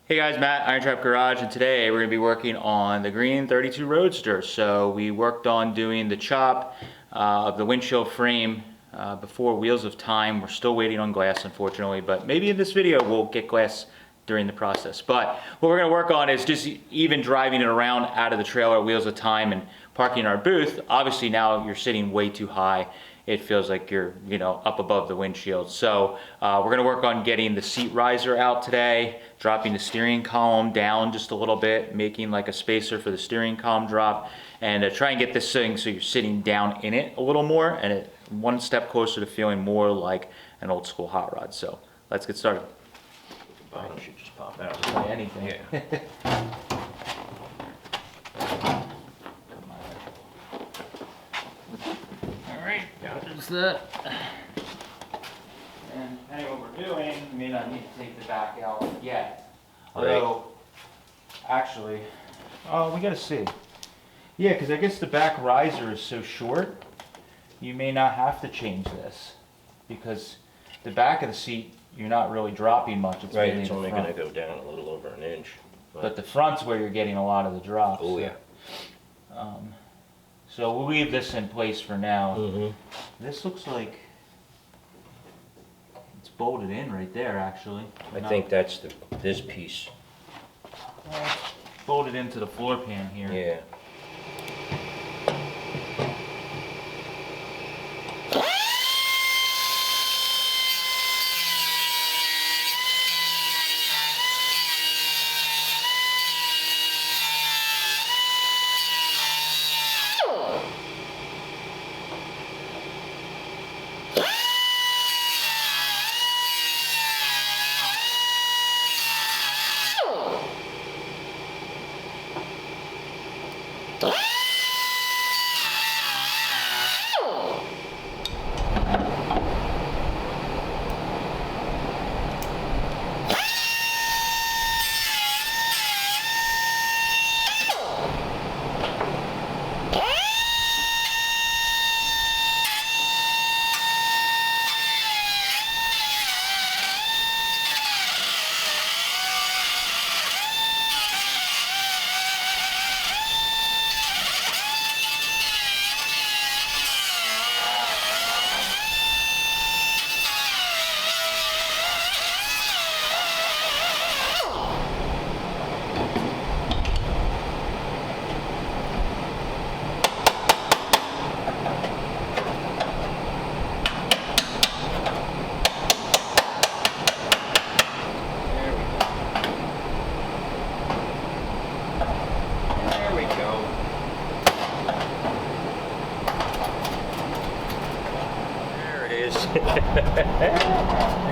Hey guys, Matt, IronTrap Garage, and today we're going to be working on the green 32 Roadster. So we worked on doing the chop of the windshield frame before Wheels of Time. We're still waiting on glass, unfortunately, but maybe in this video we'll get glass during the process. But what we're going to work on is just even driving it around out of the trailer at Wheels of Time and parking in our booth. Obviously now you're sitting way too high. It feels like you're, up above the windshield. So we're gonna work on getting the seat riser out today, dropping the steering column down just a little bit, making like a spacer for the steering column drop, and try and get this thing so you're sitting down in it a little more, and it one step closer to feeling more like an old school hot rod. So let's get started. The bottom should just pop out. Just like anything. Yeah. There's that. And depending on what we're doing, we may not need to take the back out yet. Although, actually, we gotta see. Yeah, because I guess the back riser is so short, you may not have to change this. Because the back of the seat, you're not really dropping much. It's Right, mainly it's the only front. going to go down a little over an inch. But the front's where you're getting a lot of the drops. Oh, yeah. So we'll leave this in place for now. Mm-hmm. This looks like it's bolted in right there, actually. I think that's this piece. Bolted into the floor pan here. Yeah.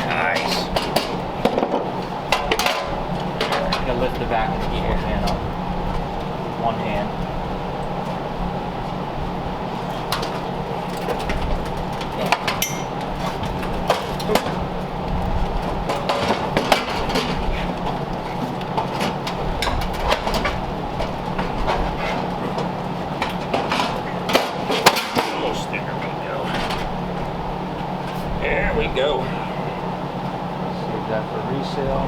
Nice. I'm gonna lift the back of the heater pan up. One hand. Almost there we go. There we go. Save that for resale.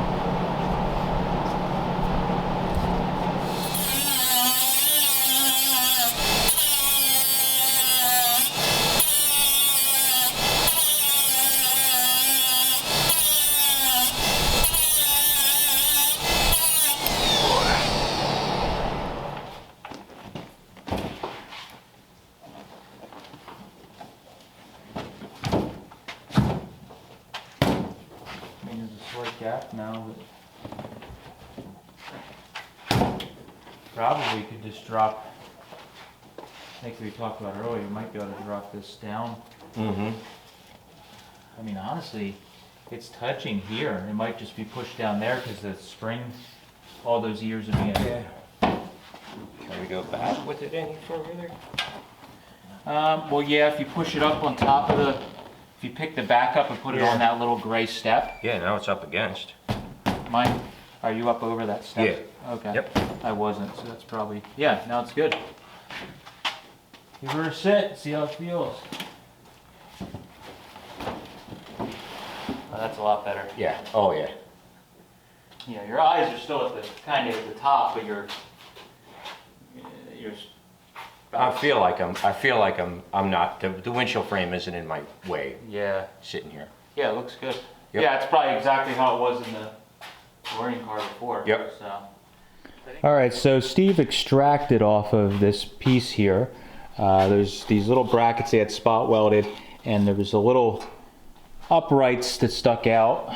There's a slight gap now, but probably could just drop, like we talked about earlier, you might be able to drop this down. Mm-hmm. I mean, honestly, it's touching here. It might just be pushed down there because the spring, all those years of being. Yeah. Can we go back with it any further? Well, yeah, if you push it up on top of the, if you pick the back up and put it on that little gray step. Yeah, now it's up against. Mine, are you up over that step? Yeah. Okay. Yep. I wasn't, so that's probably, yeah, now it's good. Give her a sit, see how it feels. Oh, that's a lot better. Yeah. Oh, yeah. Yeah, your eyes are still at the kind of at the top, but you're. I feel like I'm not, the windshield frame isn't in my way. Yeah. Sitting here. Yeah, it looks good. Yep. Yeah, it's probably exactly how it was in the touring car before. Yep. So. All right, so Steve extracted off of this piece here. There's these little brackets they had spot welded, and there was a little uprights that stuck out,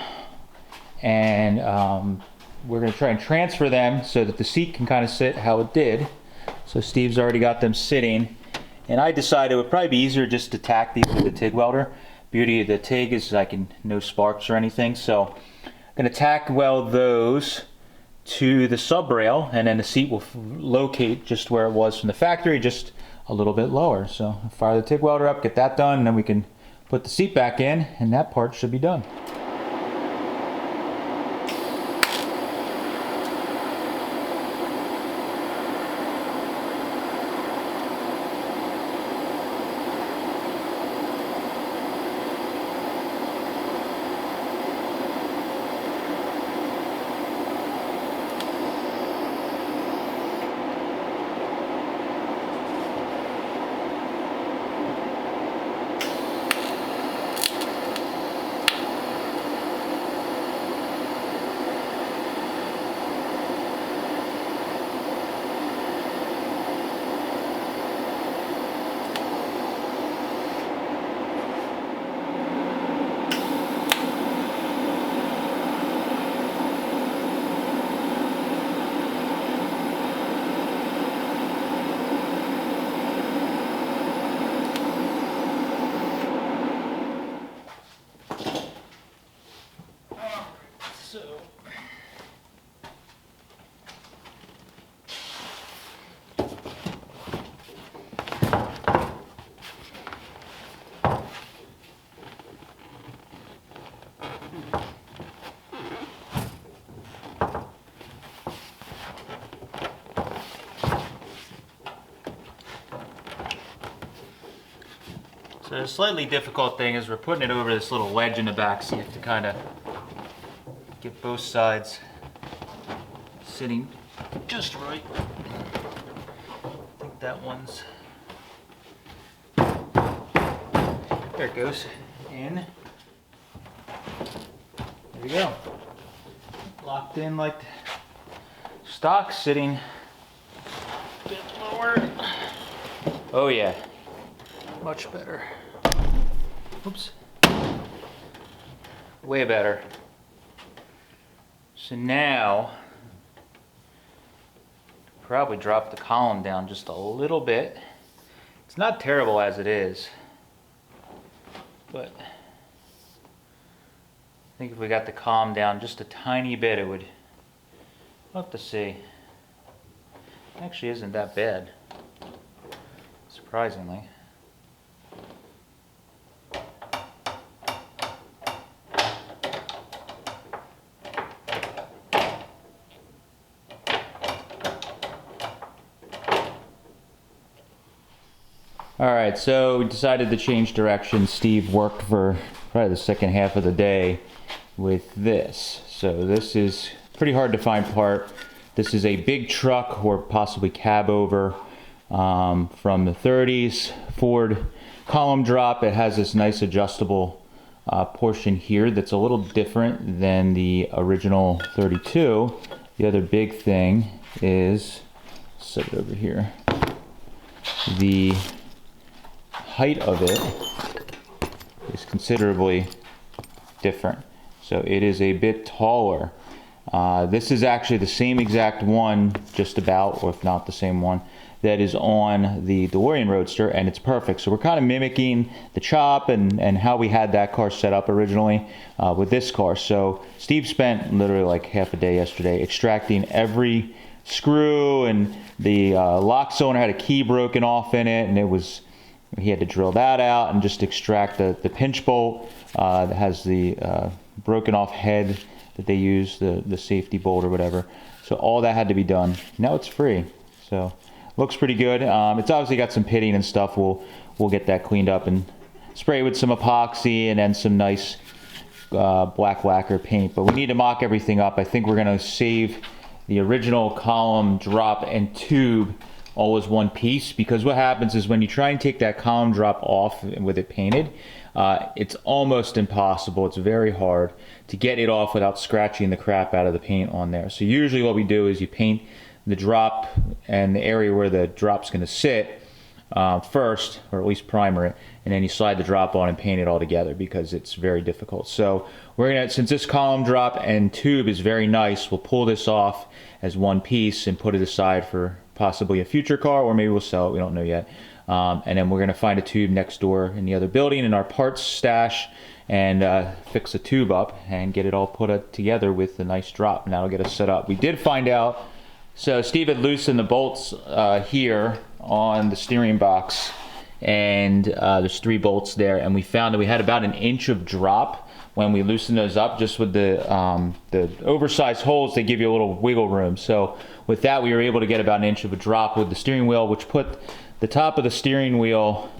and we're going to try and transfer them so that the seat can kind of sit how it did. So Steve's already got them sitting, and I decided it would probably be easier just to tack these with the TIG welder. Beauty of the TIG is no sparks or anything, so I'm going to tack weld those to the sub rail, and then the seat will locate just where it was from the factory, just a little bit lower. So I'll fire the TIG welder up, get that done, and then we can put the seat back in, and that part should be done. So the slightly difficult thing is we're putting it over this little ledge in the back, so you have to kind of get both sides sitting just right. I think that one's, there it goes, in. There we go. Locked in like stock, sitting a bit lower. Oh yeah, much better. Oops. Way better. So now, probably drop the column down just a little bit. It's not terrible as it is, but I think if we got the column down just a tiny bit, it would, we'll have to see. It actually isn't that bad, surprisingly. All right, so we decided to change direction. Steve worked for probably the second half of the day with this. So this is pretty hard to find part. This is a big truck or possibly cab over from the 30s Ford column drop. It has this nice adjustable portion here that's a little different than the original 32. The other big thing is, set it over here, the height of it is considerably different. So it is a bit taller. This is actually the same exact one, just about, or if not the same one, that is on the DeLorean Roadster, and it's perfect. So we're kind of mimicking the chop and how we had that car set up originally with this car. So Steve spent literally like half a day yesterday extracting every screw, and the lock cylinder had a key broken off in it, and it was, he had to drill that out and just extract the pinch bolt that has the broken off head that they use, the safety bolt or whatever. So all that had to be done. Now it's free. So looks pretty good. It's obviously got some pitting and stuff. We'll get that cleaned up and spray with some epoxy and then some nice black lacquer paint, but we need to mock everything up. I think we're gonna save the original column, drop, and tube all as one piece, because what happens is when you try and take that column drop off with it painted, it's almost impossible. It's very hard to get it off without scratching the crap out of the paint on there. So usually what we do is you paint the drop and the area where the drop's going to sit first, or at least primer it, and then you slide the drop on and paint it all together, because it's very difficult. So we're gonna, since this column drop and tube is very nice, we'll pull this off as one piece and put it aside for possibly a future car, or maybe we'll sell it, we don't know yet. And then we're gonna find a tube next door in the other building in our parts stash and fix the tube up and get it all put together with a nice drop, and that'll get us set up. We did find out, so Steve had loosened the bolts here on the steering box, and there's 3 bolts there, and we found that we had about an inch of drop when we loosened those up. Just with the oversized holes, they give you a little wiggle room. So with that, we were able to get about an inch of a drop with the steering wheel, which put the top of the steering wheel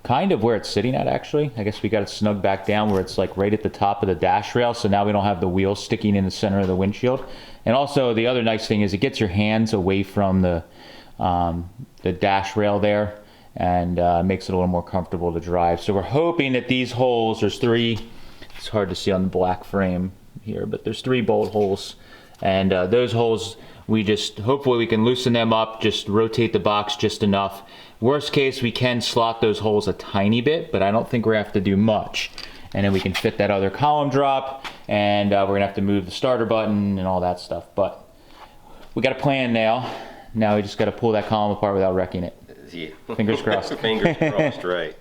kind of where it's sitting at, actually. I guess we got it snug back down where it's like right at the top of the dash rail, so now we don't have the wheel sticking in the center of the windshield. And also the other nice thing is it gets your hands away from the dash rail there, and makes it a little more comfortable to drive. So we're hoping that these holes, there's 3, it's hard to see on the black frame here, but there's 3 bolt holes, and those holes, we just, hopefully we can loosen them up, just rotate the box just enough. Worst case, we can slot those holes a tiny bit, but I don't think we're gonna have to do much. And then we can fit that other column drop, and we're gonna have to move the starter button and all that stuff. But we got a plan now. Now we just got to pull that column apart without wrecking it. Yeah. Fingers crossed. Fingers crossed, right.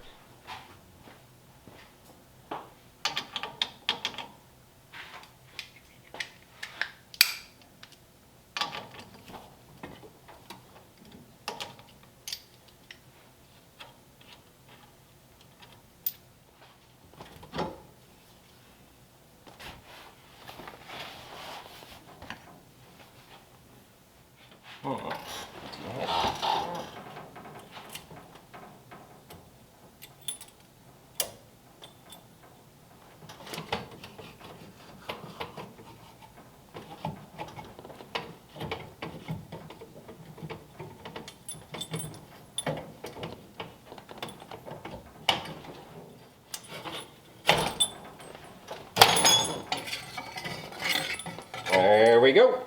There we go.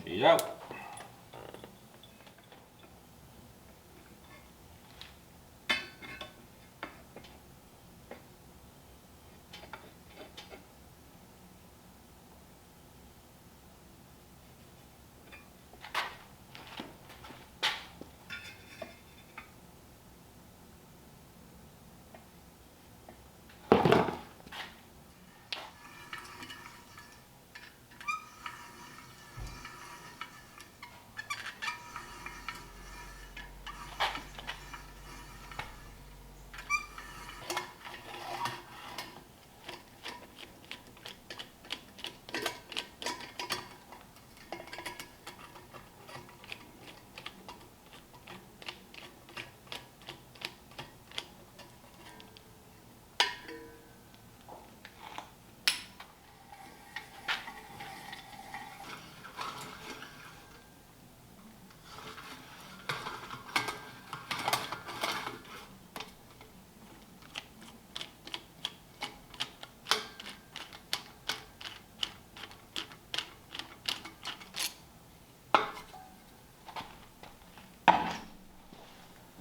She's out.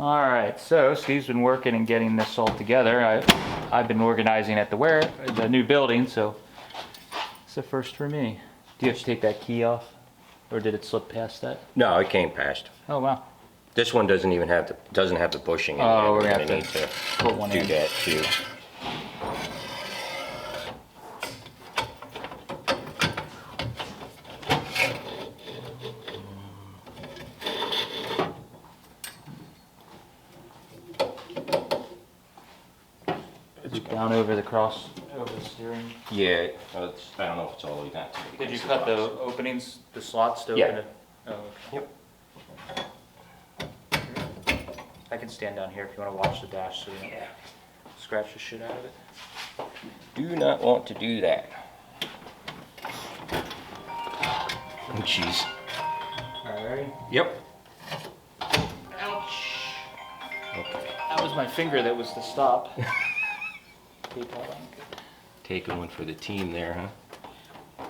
All right, so Steve's been working and getting this all together. I've been organizing at the new building, so it's a first for me. Do you have to take that key off, or did it slip past that? No, it came past. Oh wow. This one doesn't even have the bushing in Oh, there. we're gonna have need to put one do in. that too. Down over the over the steering. Yeah, I don't know if it's all you got. Did you cut the openings, the slots to Yeah. open it? Oh, okay. Yep. I can stand down here if you want to watch the dash so you don't scratch the shit out of it. Do not want to do that. Oh, jeez. All right, ready? Yep. Ouch. Okay. That was my finger that was the stop. Tape that on. Taking one for the team there, huh?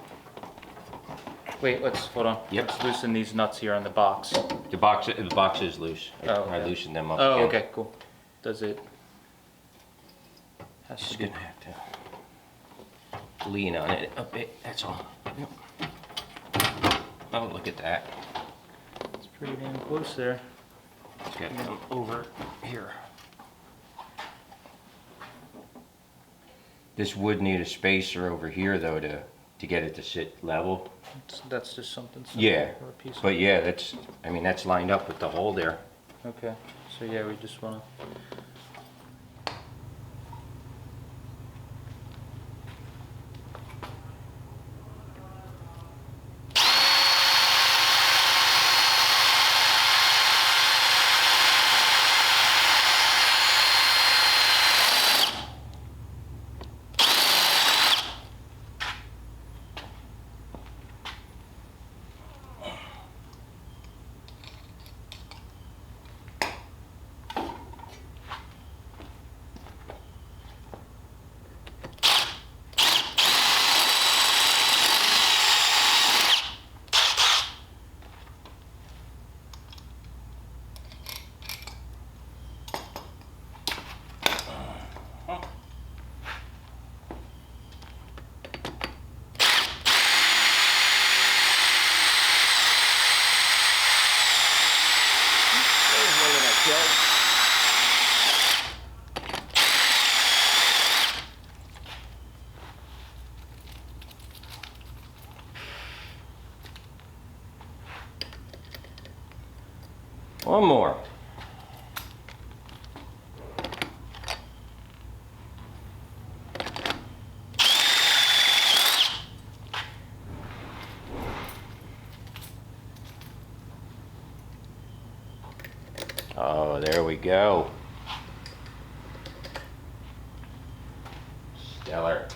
Wait, hold on. Yep. Let's loosen these nuts here on the box. The box is loose. Oh, okay. I loosened them up. Oh, again. okay, cool. Does it? Has Just to be. gonna have to lean on it a bit. That's all. Yep. Oh, look at that. It's pretty damn close there. It's got to come over here. This would need a spacer over here though to get it to sit level. That's just something simple. Yeah, Or a piece of- but yeah, that's, I mean, that's lined up with the hole there. Okay, so yeah, we just want to. One more. Oh, there we go. Stellar.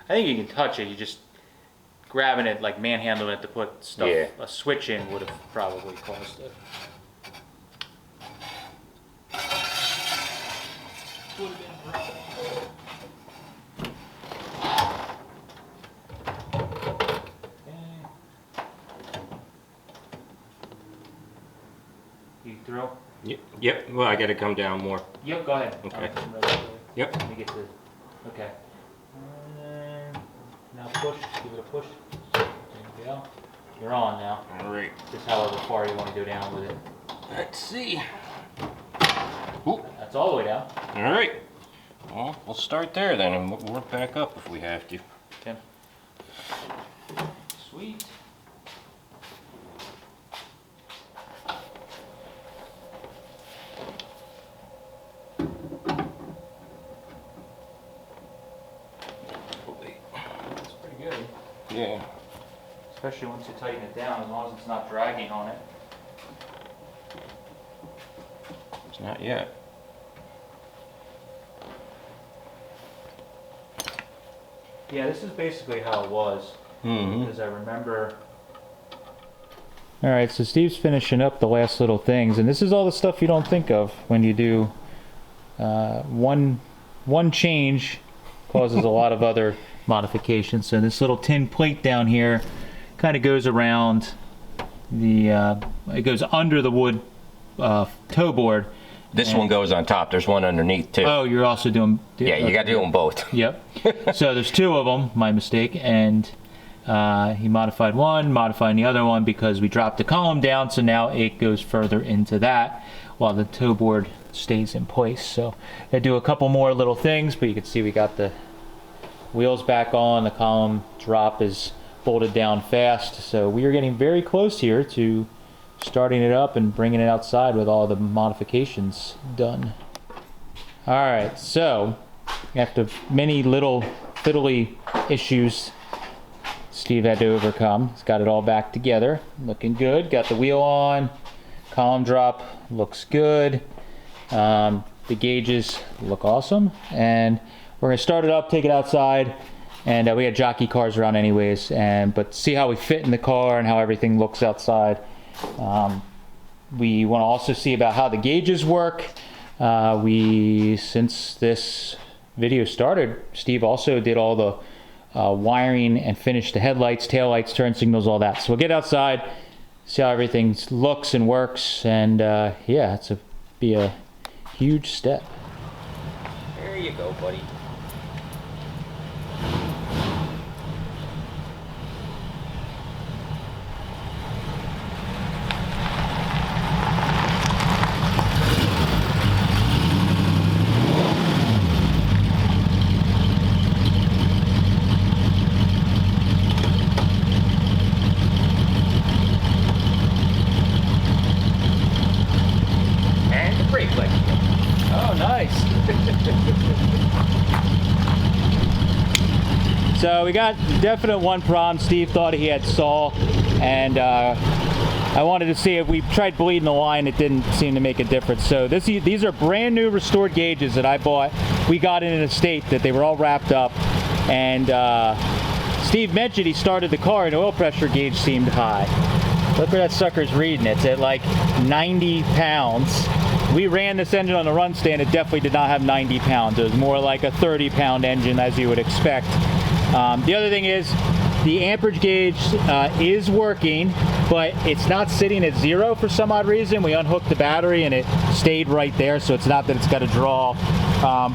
I think you can touch it. You just grabbing it, like manhandling it to put stuff, Yeah. a switch in would have probably caused it. You through? Yep. Well, I got to come down more. Yep, go ahead. Okay. I'm ready. Yep. Let me get the. Okay. And now push. Give it a push. There you go. You're on now. All right. Just however far you want to go down with it. Let's see. Ooh. That's all the way down. All right. Well, we'll start there then, and we'll work back up if we have to. Okay. Sweet. That's pretty good. Yeah. Especially once you tighten it down, as long as it's not dragging on it. It's not yet. Yeah, this is basically how it was. Mm-hmm. Because I remember. All right, so Steve's finishing up the last little things, and this is all the stuff you don't think of when you do one change causes a lot of other modifications. So this little tin plate down here kind of goes around the, it goes under the wood toe board. This one goes on top. There's one underneath too. Oh, you're also doing... Yeah, you got to do them both. Yep. So there's two of them, my mistake, and he modified one, modifying the other one because we dropped the column down, so now it goes further into that while the toe board stays in place. So I do a couple more little things, but you can see we got the wheels back on, the column drop is bolted down fast, so we are getting very close here to starting it up and bringing it outside with all the modifications done. All right, so after many little fiddly issues Steve had to overcome, he's got it all back together, looking good. Got the wheel on, column drop looks good, the gauges look awesome, and we're gonna start it up, take it outside, and we had jockey cars around anyways, but see how we fit in the car and how everything looks outside. We want to also see about how the gauges work. Since this video started, Steve also did all the wiring and finished the headlights, taillights, turn signals, all that. So we'll get outside, see how everything looks and works, and yeah, it's be a huge step. There you go, buddy. Oh, nice. So we got definite one problem. Steve thought he had saw, and I wanted to see if we tried bleeding the line. It didn't seem to make a difference. So these are brand new restored gauges that I bought. We got in a state that they were all wrapped up, and Steve mentioned he started the car and the oil pressure gauge seemed high. Look where that sucker's reading. It's at like 90 pounds. We ran this engine on the run stand. It definitely did not have 90 pounds. It was more like a 30-pound engine, as you would expect. The other thing is the amperage gauge is working, but it's not sitting at 0 for some odd reason. We unhooked the battery and it stayed right there, so it's not that it's got to draw.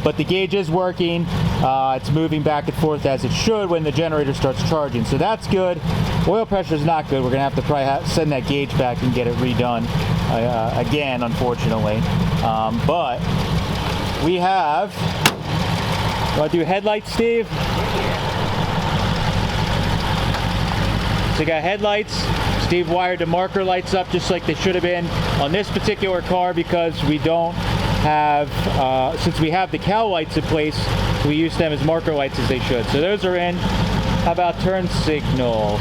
But the gauge is working. It's moving back and forth as it should when the generator starts charging, so that's good. Oil pressure is not good. We're gonna have to probably send that gauge back and get it redone again, unfortunately. But we have. Want to do headlights, Steve? So you got headlights. Steve wired the marker lights up just like they should have been on this particular car because we don't have, since we have the cowl lights in place, we use them as marker lights as they should. So those are in. How about turn signals?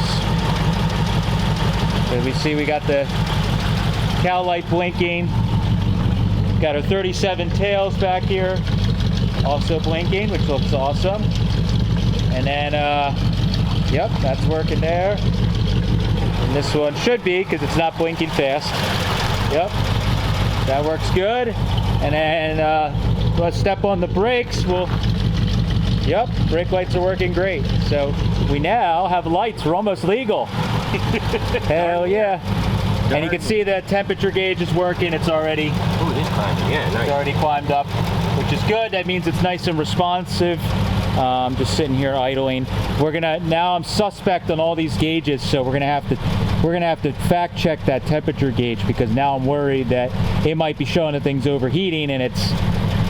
So we see we got the cowl light blinking. Got our 37 tails back here also blinking, which looks awesome. And then, yep, that's working there. And this one should be, because it's not blinking fast. Yep, that works good. And then let's step on the brakes. Yep, brake lights are working great. So we now have lights. We're almost legal. Hell yeah. And you can see the temperature gauge is working. It's already, Oh, it is climbing. Yeah, nice. it's already climbed up, which is good. That means it's nice and responsive. Just sitting here idling. Now I'm suspect on all these gauges, so we're gonna have to fact check that temperature gauge, because now I'm worried that it might be showing that things overheating and it's,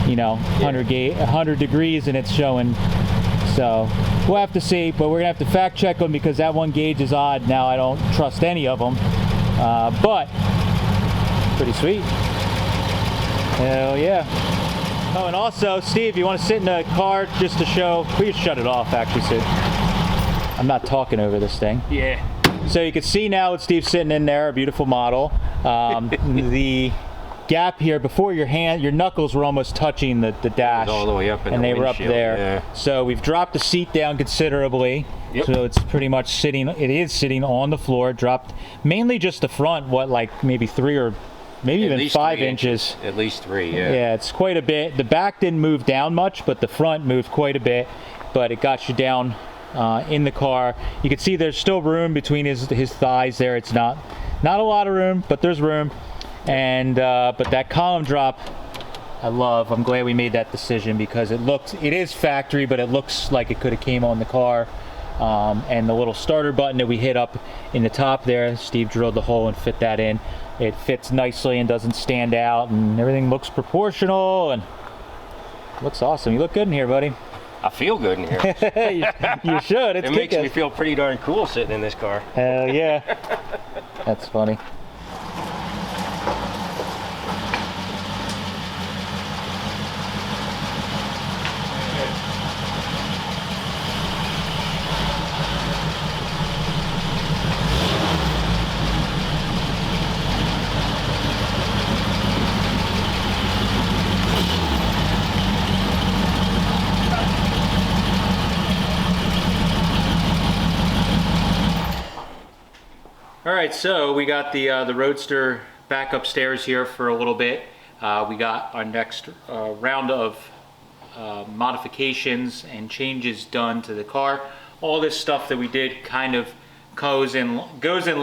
you know, 100 degrees and it's showing. So we'll have to see, but we're gonna have to fact check them because that one gauge is odd. Now I don't trust any of them, but pretty sweet. Hell yeah. Oh, and also, Steve, you want to sit in the car just to show? We can shut it off, actually, so I'm not talking over this thing. Yeah. So you can see now with Steve sitting in there, a beautiful model. The gap here before your knuckles were almost touching the dash. All the way up in and the they were up windshield, there. yeah. So we've dropped the seat down considerably. Yep. So it's pretty much sitting. It is sitting on the floor. Dropped mainly just the front. What, like maybe 3 or maybe even 5 inches. At least 3, yeah. Yeah, it's quite a bit. The back didn't move down much, but the front moved quite a bit. But it got you down in the car. You can see there's still room between his thighs there. It's not a lot of room, but there's room. And but that column drop, I love. I'm glad we made that decision because it is factory, but it looks like it could have came on the car. And the little starter button that we hit up in the top there, Steve drilled the hole and fit that in. It fits nicely and doesn't stand out, and everything looks proportional and looks awesome. You look good in here, buddy. I feel good in here. you should. It makes me feel pretty darn cool sitting in this car. Hell yeah. That's funny. All right, so we got the Roadster back upstairs here for a little bit. We got our next round of modifications and changes done to the car. All this stuff that we did kind of goes in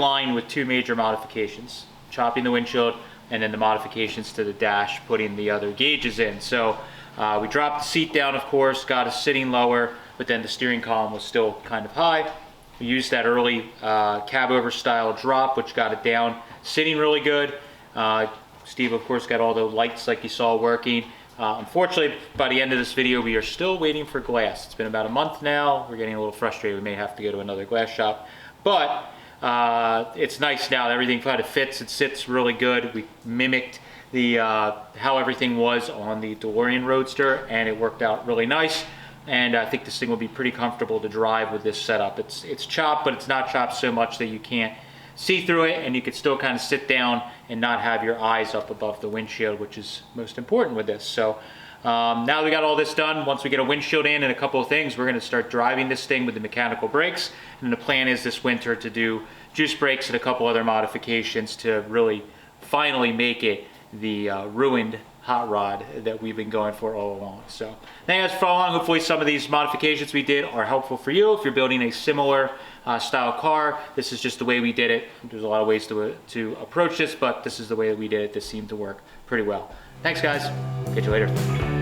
line with two major modifications: chopping the windshield and then the modifications to the dash, putting the other gauges in. So we dropped the seat down, of course, got us sitting lower, but then the steering column was still kind of high. We used that early cab over style drop, which got it down, sitting really good. Steve, of course, got all the lights like you saw working. Unfortunately, by the end of this video, we are still waiting for glass. It's been about a month now. We're getting a little frustrated. We may have to go to another glass shop. But it's nice now. Everything kind of fits. It sits really good. We mimicked the how everything was on the DeLorean Roadster, and it worked out really nice. And I think this thing will be pretty comfortable to drive with this setup. It's chopped, but it's not chopped so much that you can't see through it, and you can still kind of sit down and not have your eyes up above the windshield, which is most important with this. So now that we got all this done, once we get a windshield in and a couple of things, we're going to start driving this thing with the mechanical brakes. And the plan is this winter to do juice brakes and a couple other modifications to really finally make it the ruined hot rod that we've been going for all along. So thank you guys for following. Hopefully some of these modifications we did are helpful for you. If you're building a similar style car, this is just the way we did it. There's a lot of ways to approach this, but this is the way that we did it. This seemed to work pretty well. Thanks guys. Catch you later.